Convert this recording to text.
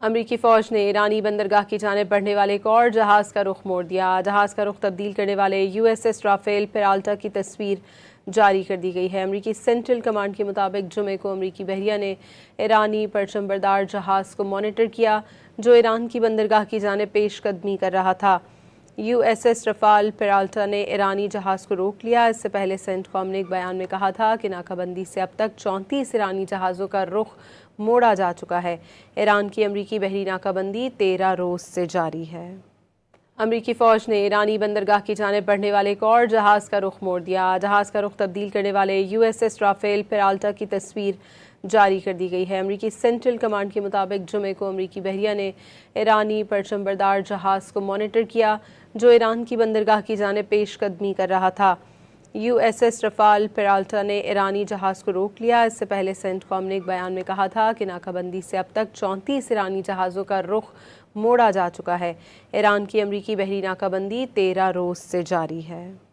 امریکی فوج نے ایرانی بندرگاہ کی جانب بڑھنے والے ایک اور جہاز کا رخ موڑ دیا۔ جہاز کا رخ تبدیل کرنے والے USS رافیل پیرالٹا کی تصویر جاری کر دی گئی ہے۔ امریکی سینٹرل کمانڈ کے مطابق جمعے کو امریکی بحریہ نے ایرانی پرچم بردار جہاز کو مانیٹر کیا جو ایران کی بندرگاہ کی جانب پیش قدمی کر رہا تھا۔ USS رافیل پیرالٹا نے ایرانی جہاز کو روک لیا۔ اس سے پہلے سینٹکام نے ایک بیان میں کہا تھا کہ ناکہ بندی سے اب تک 34 ایرانی جہازوں کا رخ موڑا جا چکا ہے۔ ایران کی امریکی بحری ناکہ بندی 13 روز سے جاری ہے۔ امریکی فوج نے ایرانی بندرگاہ کی جانب بڑھنے والے ایک اور جہاز کا رخ موڑ دیا۔ جہاز کا رخ تبدیل کرنے والے USS رافیل پیرالٹا کی تصویر جاری کر دی گئی ہے۔ امریکی سینٹرل کمانڈ کے مطابق جمعے کو امریکی بحریہ نے ایرانی پرچم بردار جہاز کو مانیٹر کیا جو ایران کی بندرگاہ کی جانب پیش قدمی کر رہا تھا۔ USS رافیل پیرالٹا نے ایرانی جہاز کو روک لیا۔ اس سے پہلے سینٹکام نے ایک بیان میں کہا تھا کہ ناکہ بندی سے اب تک 34 ایرانی جہازوں کا رخ موڑا جا چکا ہے۔ ایران کی امریکی بحری ناکہ بندی 13 روز سے جاری ہے۔